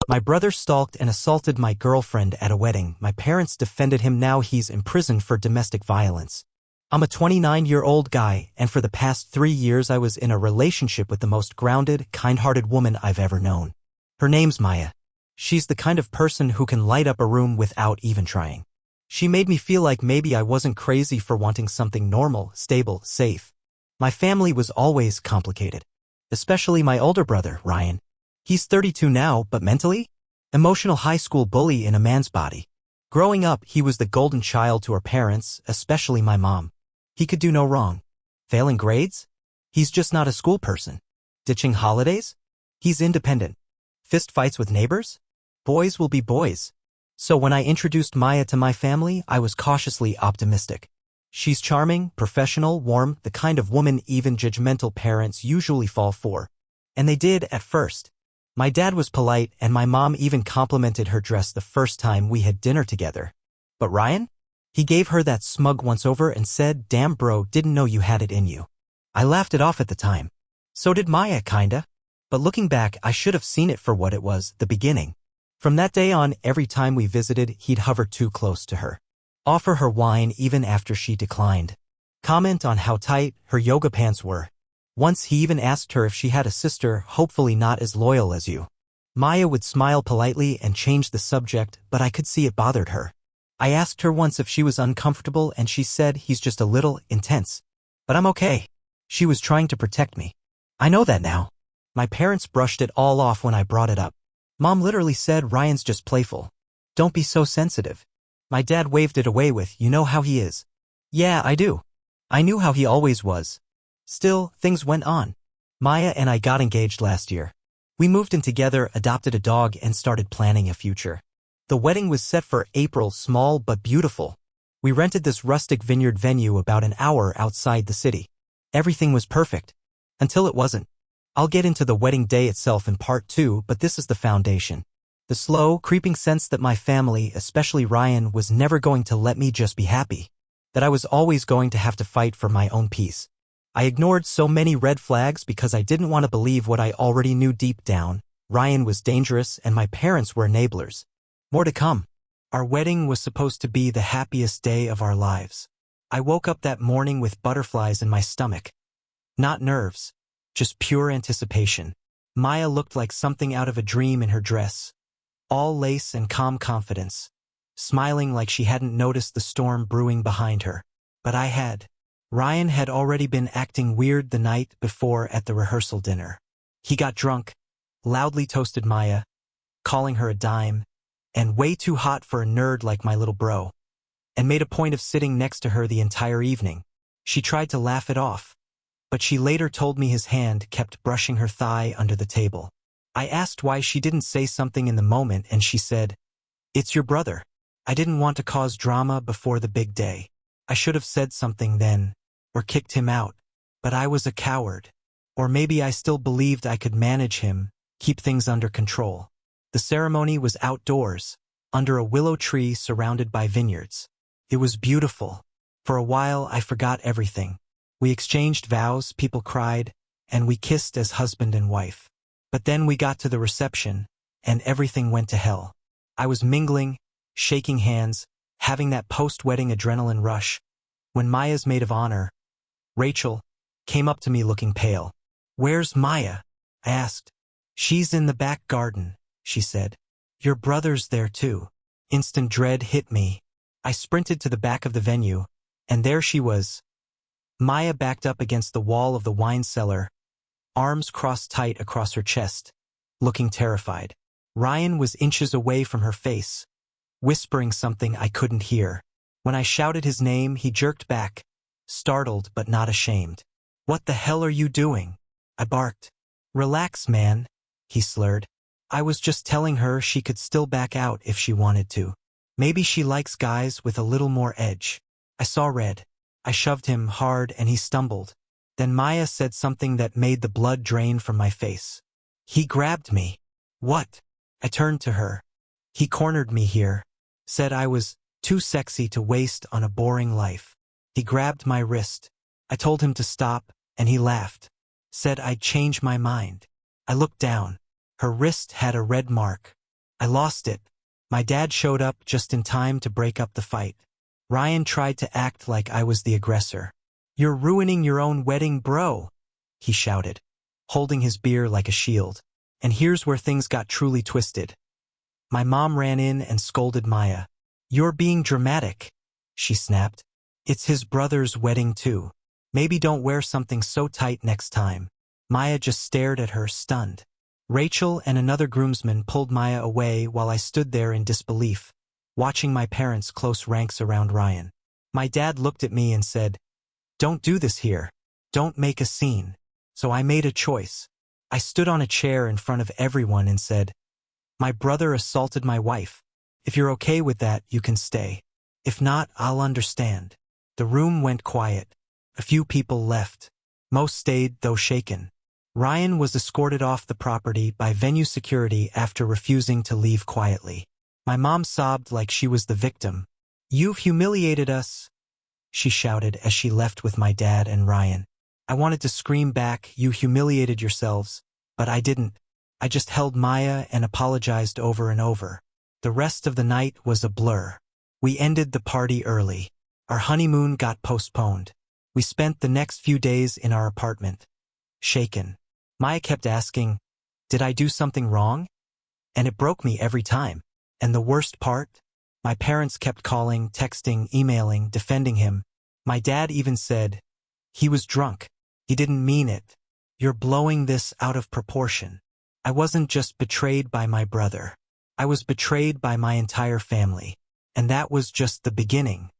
My brother stalked and assaulted my girlfriend at a wedding. My parents defended him. Now he's in prison for domestic violence. I'm a 29-year-old guy, and for the past 3 years I was in a relationship with the most grounded, kind-hearted woman I've ever known. Her name's Maya. She's the kind of person who can light up a room without even trying. She made me feel like maybe I wasn't crazy for wanting something normal, stable, safe. My family was always complicated. Especially my older brother, Ryan. He's 32 now, but mentally? Emotional high school bully in a man's body. Growing up, he was the golden child to our parents, especially my mom. He could do no wrong. Failing grades? He's just not a school person. Ditching holidays? He's independent. Fist fights with neighbors? Boys will be boys. So when I introduced Maya to my family, I was cautiously optimistic. She's charming, professional, warm, the kind of woman even judgmental parents usually fall for. And they did at first. My dad was polite, and my mom even complimented her dress the first time we had dinner together. But Ryan? He gave her that smug once-over and said, "Damn bro, didn't know you had it in you." I laughed it off at the time. So did Maya, kinda. But looking back, I should have seen it for what it was, the beginning. From that day on, every time we visited, he'd hover too close to her. Offer her wine even after she declined. Comment on how tight her yoga pants were. Once he even asked her if she had a sister, hopefully not as loyal as you. Maya would smile politely and change the subject, but I could see it bothered her. I asked her once if she was uncomfortable and she said he's just a little intense. But I'm okay. She was trying to protect me. I know that now. My parents brushed it all off when I brought it up. Mom literally said Ryan's just playful. Don't be so sensitive. My dad waved it away with, "You know how he is." Yeah, I do. I knew how he always was. Still, things went on. Maya and I got engaged last year. We moved in together, adopted a dog, and started planning a future. The wedding was set for April, small but beautiful. We rented this rustic vineyard venue about an hour outside the city. Everything was perfect. Until it wasn't. I'll get into the wedding day itself in part 2, but this is the foundation. The slow, creeping sense that my family, especially Ryan, was never going to let me just be happy. That I was always going to have to fight for my own peace. I ignored so many red flags because I didn't want to believe what I already knew deep down. Ryan was dangerous and my parents were enablers. More to come. Our wedding was supposed to be the happiest day of our lives. I woke up that morning with butterflies in my stomach. Not nerves, just pure anticipation. Maya looked like something out of a dream in her dress. All lace and calm confidence. Smiling like she hadn't noticed the storm brewing behind her. But I had. Ryan had already been acting weird the night before at the rehearsal dinner. He got drunk, loudly toasted Maya, calling her a dime, and way too hot for a nerd like my little bro, and made a point of sitting next to her the entire evening. She tried to laugh it off, but she later told me his hand kept brushing her thigh under the table. I asked why she didn't say something in the moment, and she said, "It's your brother. I didn't want to cause drama before the big day. I should have said something then, or kicked him out, but I was a coward. Or maybe I still believed I could manage him, keep things under control." The ceremony was outdoors, under a willow tree surrounded by vineyards. It was beautiful. For a while I forgot everything. We exchanged vows, people cried, and we kissed as husband and wife. But then we got to the reception, and everything went to hell. I was mingling, shaking hands, having that post-wedding adrenaline rush, when Maya's maid of honor, Rachel, came up to me looking pale. "Where's Maya?" I asked. "She's in the back garden," she said. "Your brother's there too." Instant dread hit me. I sprinted to the back of the venue, and there she was. Maya backed up against the wall of the wine cellar, arms crossed tight across her chest, looking terrified. Ryan was inches away from her face, whispering something I couldn't hear. When I shouted his name, he jerked back, startled but not ashamed. "What the hell are you doing?" I barked. "Relax, man," he slurred. "I was just telling her she could still back out if she wanted to. Maybe she likes guys with a little more edge." I saw red. I shoved him hard and he stumbled. Then Maya said something that made the blood drain from my face. "He grabbed me." "What?" I turned to her. "He cornered me here. Said I was too sexy to waste on a boring life. He grabbed my wrist. I told him to stop, and he laughed. Said I'd change my mind." I looked down. Her wrist had a red mark. I lost it. My dad showed up just in time to break up the fight. Ryan tried to act like I was the aggressor. "You're ruining your own wedding, bro," he shouted, holding his beer like a shield. And here's where things got truly twisted. My mom ran in and scolded Maya. "You're being dramatic," she snapped. "It's his brother's wedding too. Maybe don't wear something so tight next time." Maya just stared at her, stunned. Rachel and another groomsman pulled Maya away while I stood there in disbelief, watching my parents' close ranks around Ryan. My dad looked at me and said, "Don't do this here. Don't make a scene." So I made a choice. I stood on a chair in front of everyone and said, "My brother assaulted my wife. If you're okay with that, you can stay. If not, I'll understand." The room went quiet. A few people left. Most stayed, though shaken. Ryan was escorted off the property by venue security after refusing to leave quietly. My mom sobbed like she was the victim. "You've humiliated us," she shouted as she left with my dad and Ryan. I wanted to scream back, "You humiliated yourselves," but I didn't. I just held Maya and apologized over and over. The rest of the night was a blur. We ended the party early. Our honeymoon got postponed. We spent the next few days in our apartment. Shaken. Maya kept asking, "Did I do something wrong?" And it broke me every time. And the worst part? My parents kept calling, texting, emailing, defending him. My dad even said, "He was drunk. He didn't mean it. You're blowing this out of proportion." I wasn't just betrayed by my brother. I was betrayed by my entire family. And that was just the beginning.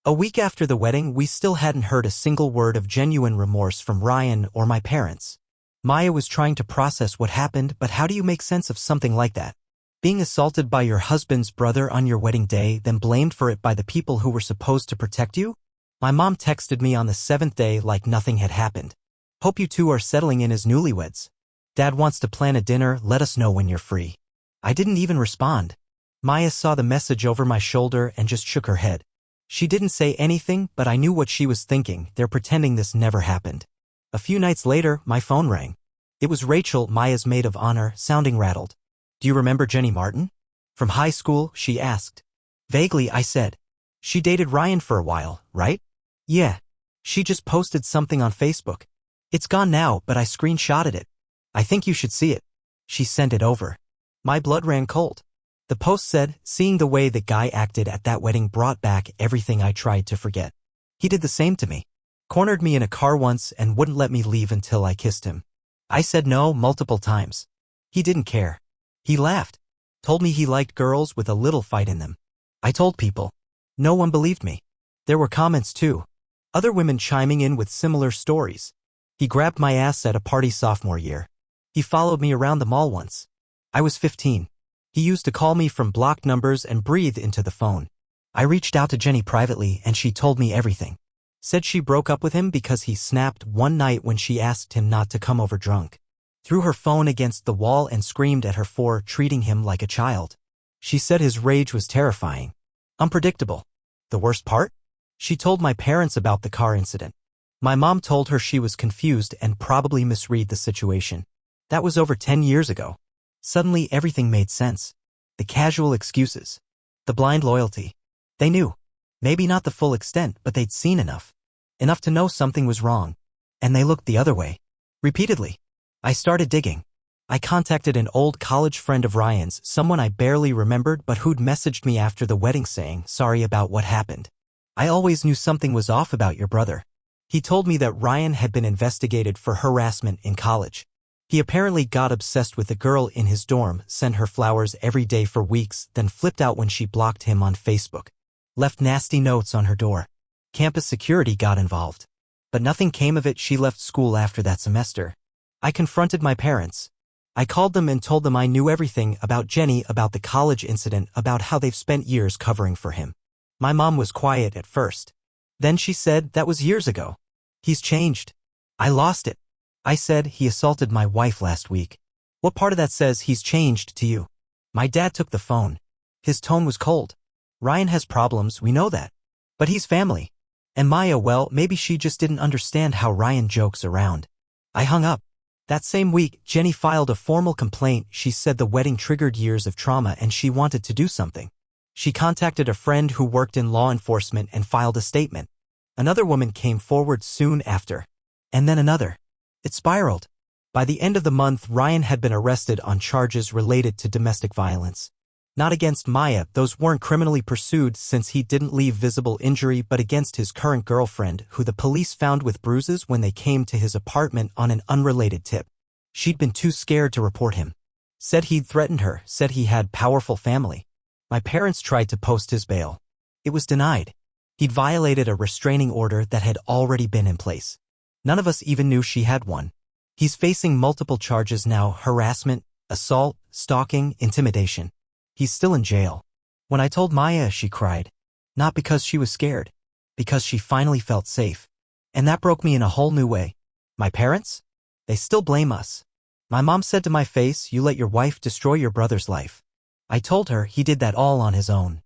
A week after the wedding, we still hadn't heard a single word of genuine remorse from Ryan or my parents. Maya was trying to process what happened, but how do you make sense of something like that? Being assaulted by your husband's brother on your wedding day, then blamed for it by the people who were supposed to protect you? My mom texted me on the 7th day like nothing had happened. "Hope you two are settling in as newlyweds. Dad wants to plan a dinner, let us know when you're free." I didn't even respond. Maya saw the message over my shoulder and just shook her head. She didn't say anything, but I knew what she was thinking. They're pretending this never happened. A few nights later, my phone rang. It was Rachel, Maya's maid of honor, sounding rattled. "Do you remember Jenny Martin?" "From high school?" she asked. Vaguely, I said. "She dated Ryan for a while, right?" "Yeah. She just posted something on Facebook. It's gone now, but I screenshotted it. I think you should see it." She sent it over. My blood ran cold. The post said, "Seeing the way the guy acted at that wedding brought back everything I tried to forget. He did the same to me. Cornered me in a car once and wouldn't let me leave until I kissed him. I said no multiple times. He didn't care. He laughed. Told me he liked girls with a little fight in them. I told people. No one believed me. There were comments too. Other women chiming in with similar stories. He grabbed my ass at a party sophomore year. He followed me around the mall once. I was 15. He used to call me from blocked numbers and breathe into the phone. I reached out to Jenny privately and she told me everything. Said she broke up with him because he snapped one night when she asked him not to come over drunk. Threw her phone against the wall and screamed at her for treating him like a child. She said his rage was terrifying. Unpredictable. The worst part? She told my parents about the car incident. My mom told her she was confused and probably misread the situation. That was over 10 years ago. Suddenly everything made sense. The casual excuses. The blind loyalty. They knew. Maybe not the full extent, but they'd seen enough. Enough to know something was wrong. And they looked the other way. Repeatedly. I started digging. I contacted an old college friend of Ryan's, someone I barely remembered but who'd messaged me after the wedding saying, "Sorry about what happened. I always knew something was off about your brother." He told me that Ryan had been investigated for harassment in college. He apparently got obsessed with a girl in his dorm, sent her flowers every day for weeks, then flipped out when she blocked him on Facebook. Left nasty notes on her door. Campus security got involved. But nothing came of it. She left school after that semester. I confronted my parents. I called them and told them I knew everything about Jenny, about the college incident, about how they've spent years covering for him. My mom was quiet at first. Then she said, "That was years ago. He's changed." I lost it. I said, "He assaulted my wife last week. What part of that says he's changed to you?" My dad took the phone. His tone was cold. "Ryan has problems, we know that. But he's family. And Maya, well, maybe she just didn't understand how Ryan jokes around." I hung up. That same week, Jenny filed a formal complaint. She said the wedding triggered years of trauma and she wanted to do something. She contacted a friend who worked in law enforcement and filed a statement. Another woman came forward soon after. And then another. It spiraled. By the end of the month, Ryan had been arrested on charges related to domestic violence. Not against Maya, those weren't criminally pursued since he didn't leave visible injury, but against his current girlfriend, who the police found with bruises when they came to his apartment on an unrelated tip. She'd been too scared to report him. Said he'd threatened her, said he had powerful family. My parents tried to post his bail. It was denied. He'd violated a restraining order that had already been in place. None of us even knew she had one. He's facing multiple charges now: harassment, assault, stalking, intimidation. He's still in jail. When I told Maya, she cried. Not because she was scared. Because she finally felt safe. And that broke me in a whole new way. My parents? They still blame us. My mom said to my face, "You let your wife destroy your brother's life." I told her he did that all on his own.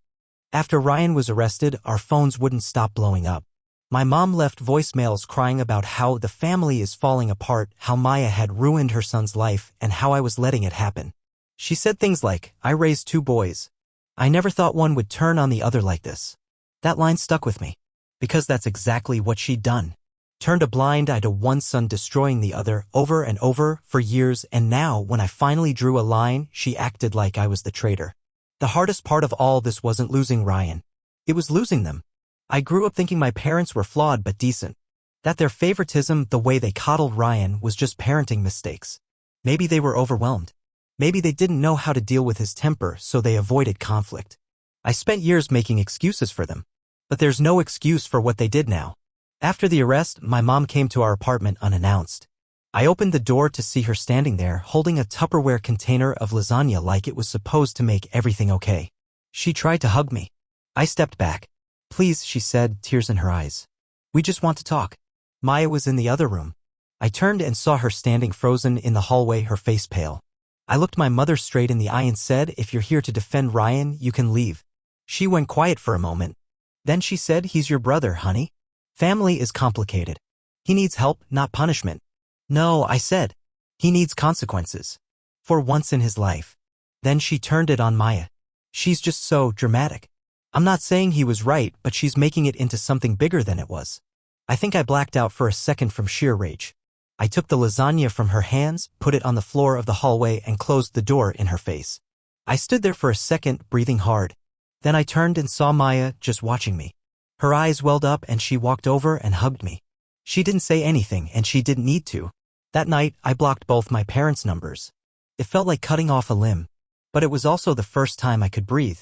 After Ryan was arrested, our phones wouldn't stop blowing up. My mom left voicemails crying about how the family is falling apart, how Maya had ruined her son's life, and how I was letting it happen. She said things like, "I raised 2 boys. I never thought one would turn on the other like this." That line stuck with me. Because that's exactly what she'd done. Turned a blind eye to one son destroying the other over and over for years, and now, when I finally drew a line, she acted like I was the traitor. The hardest part of all this wasn't losing Ryan. It was losing them. I grew up thinking my parents were flawed but decent. That their favoritism, the way they coddled Ryan, was just parenting mistakes. Maybe they were overwhelmed. Maybe they didn't know how to deal with his temper, so they avoided conflict. I spent years making excuses for them. But there's no excuse for what they did now. After the arrest, my mom came to our apartment unannounced. I opened the door to see her standing there, holding a Tupperware container of lasagna like it was supposed to make everything okay. She tried to hug me. I stepped back. "Please," she said, tears in her eyes. "We just want to talk." Maya was in the other room. I turned and saw her standing frozen in the hallway, her face pale. I looked my mother straight in the eye and said, "If you're here to defend Ryan, you can leave." She went quiet for a moment. Then she said, "He's your brother, honey. Family is complicated. He needs help, not punishment." "No," I said. "He needs consequences. For once in his life." Then she turned it on Maya. "She's just so dramatic. I'm not saying he was right, but she's making it into something bigger than it was." I think I blacked out for a second from sheer rage. I took the lasagna from her hands, put it on the floor of the hallway, and closed the door in her face. I stood there for a second, breathing hard. Then I turned and saw Maya just watching me. Her eyes welled up and she walked over and hugged me. She didn't say anything, and she didn't need to. That night, I blocked both my parents' numbers. It felt like cutting off a limb. But it was also the first time I could breathe.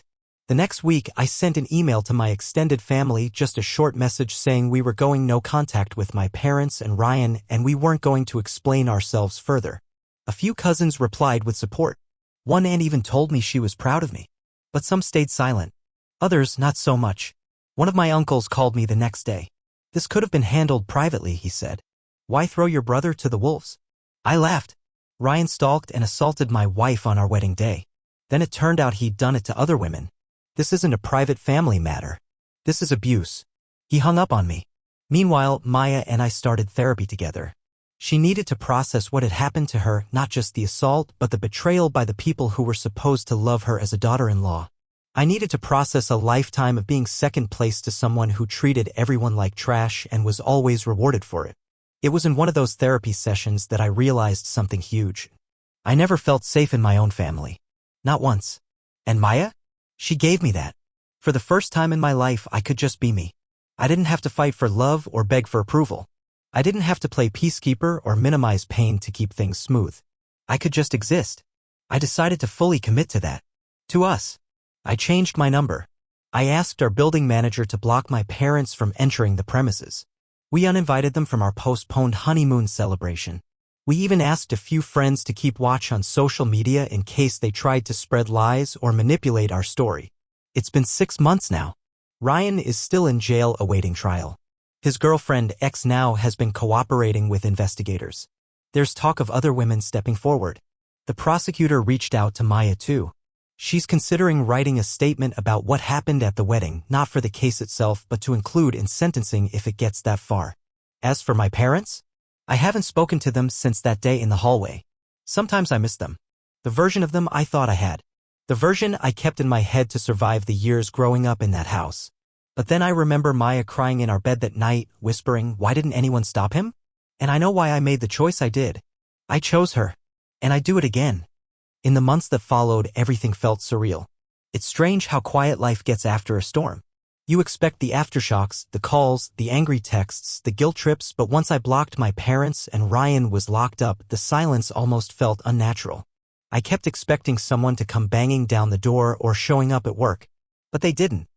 The next week, I sent an email to my extended family, just a short message saying we were going no contact with my parents and Ryan, and we weren't going to explain ourselves further. A few cousins replied with support. One aunt even told me she was proud of me. But some stayed silent. Others, not so much. One of my uncles called me the next day. "This could have been handled privately," he said. "Why throw your brother to the wolves?" I laughed. Ryan stalked and assaulted my wife on our wedding day. Then it turned out he'd done it to other women. This isn't a private family matter. This is abuse. He hung up on me. Meanwhile, Maya and I started therapy together. She needed to process what had happened to her, not just the assault, but the betrayal by the people who were supposed to love her as a daughter-in-law. I needed to process a lifetime of being second place to someone who treated everyone like trash and was always rewarded for it. It was in one of those therapy sessions that I realized something huge. I never felt safe in my own family. Not once. And Maya? She gave me that. For the first time in my life, I could just be me. I didn't have to fight for love or beg for approval. I didn't have to play peacekeeper or minimize pain to keep things smooth. I could just exist. I decided to fully commit to that. To us. I changed my number. I asked our building manager to block my parents from entering the premises. We uninvited them from our postponed honeymoon celebration. We even asked a few friends to keep watch on social media in case they tried to spread lies or manipulate our story. It's been 6 months now. Ryan is still in jail awaiting trial. His girlfriend, X, now has been cooperating with investigators. There's talk of other women stepping forward. The prosecutor reached out to Maya too. She's considering writing a statement about what happened at the wedding, not for the case itself, but to include in sentencing if it gets that far. As for my parents, I haven't spoken to them since that day in the hallway. Sometimes I miss them. The version of them I thought I had. The version I kept in my head to survive the years growing up in that house. But then I remember Maya crying in our bed that night, whispering, "Why didn't anyone stop him?" And I know why I made the choice I did. I chose her. And I'd do it again. In the months that followed, everything felt surreal. It's strange how quiet life gets after a storm. You expect the aftershocks, the calls, the angry texts, the guilt trips, but once I blocked my parents and Ryan was locked up, the silence almost felt unnatural. I kept expecting someone to come banging down the door or showing up at work. But they didn't.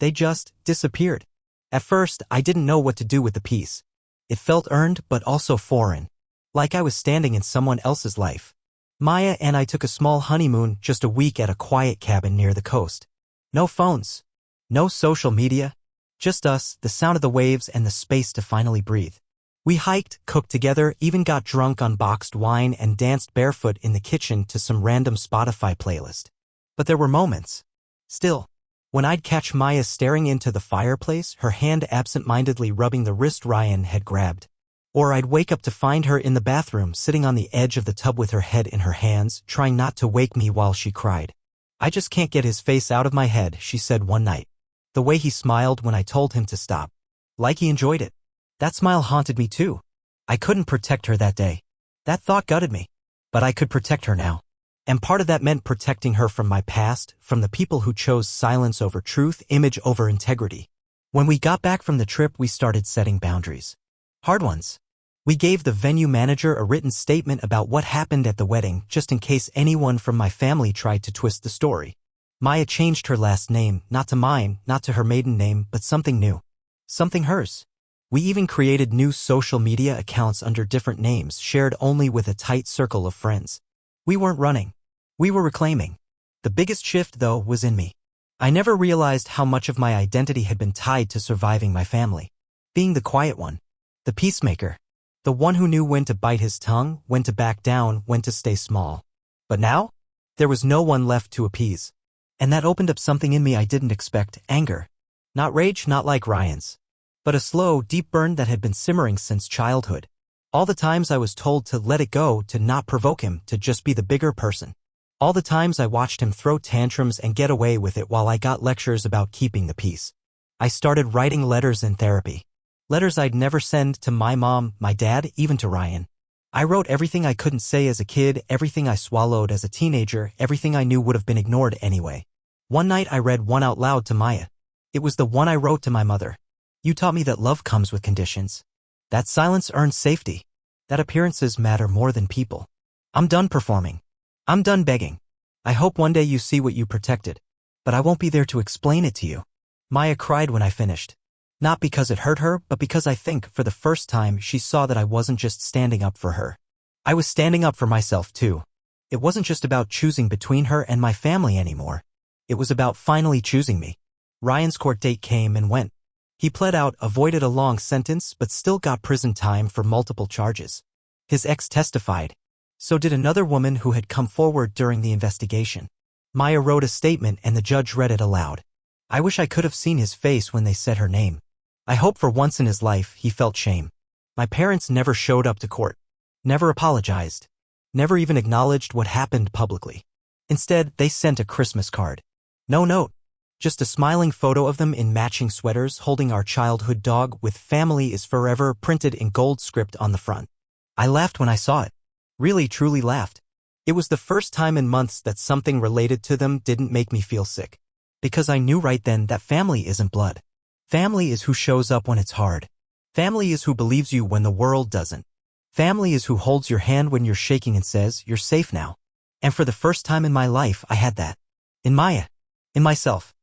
They just disappeared. At first, I didn't know what to do with the peace. It felt earned but also foreign. Like I was standing in someone else's life. Maya and I took a small honeymoon just a week at a quiet cabin near the coast. No phones. No social media. Just us, the sound of the waves, and the space to finally breathe. We hiked, cooked together, even got drunk on boxed wine and danced barefoot in the kitchen to some random Spotify playlist. But there were moments. Still. When I'd catch Maya staring into the fireplace, her hand absent-mindedly rubbing the wrist Ryan had grabbed. Or I'd wake up to find her in the bathroom, sitting on the edge of the tub with her head in her hands, trying not to wake me while she cried. "I just can't get his face out of my head," she said one night. The way he smiled when I told him to stop. Like he enjoyed it. That smile haunted me too. I couldn't protect her that day. That thought gutted me. But I could protect her now. And part of that meant protecting her from my past, from the people who chose silence over truth, image over integrity. When we got back from the trip, we started setting boundaries. Hard ones. We gave the venue manager a written statement about what happened at the wedding, just in case anyone from my family tried to twist the story. Maya changed her last name, not to mine, not to her maiden name, but something new. Something hers. We even created new social media accounts under different names, shared only with a tight circle of friends. We weren't running. We were reclaiming. The biggest shift, though, was in me. I never realized how much of my identity had been tied to surviving my family. Being the quiet one. The peacemaker. The one who knew when to bite his tongue, when to back down, when to stay small. But now? There was no one left to appease. And that opened up something in me I didn't expect, anger. Not rage, not like Ryan's. But a slow, deep burn that had been simmering since childhood. All the times I was told to let it go, to not provoke him, to just be the bigger person. All the times I watched him throw tantrums and get away with it while I got lectures about keeping the peace. I started writing letters in therapy. Letters I'd never send to my mom, my dad, even to Ryan. I wrote everything I couldn't say as a kid, everything I swallowed as a teenager, everything I knew would have been ignored anyway. One night I read one out loud to Maya. It was the one I wrote to my mother. "You taught me that love comes with conditions. That silence earns safety. That appearances matter more than people. I'm done performing. I'm done begging. I hope one day you see what you protected. But I won't be there to explain it to you." Maya cried when I finished. Not because it hurt her, but because I think, for the first time, she saw that I wasn't just standing up for her. I was standing up for myself too. It wasn't just about choosing between her and my family anymore. It was about finally choosing me. Ryan's court date came and went. He pled out, avoided a long sentence, but still got prison time for multiple charges. His ex testified. So did another woman who had come forward during the investigation. Maya wrote a statement and the judge read it aloud. I wish I could have seen his face when they said her name. I hope for once in his life he felt shame. My parents never showed up to court. Never apologized. Never even acknowledged what happened publicly. Instead, they sent a Christmas card. No note. Just a smiling photo of them in matching sweaters holding our childhood dog with "Family is Forever" printed in gold script on the front. I laughed when I saw it. Really, truly laughed. It was the first time in months that something related to them didn't make me feel sick. Because I knew right then that family isn't blood. Family is who shows up when it's hard. Family is who believes you when the world doesn't. Family is who holds your hand when you're shaking and says, "You're safe now." And for the first time in my life, I had that. In Maya. In myself.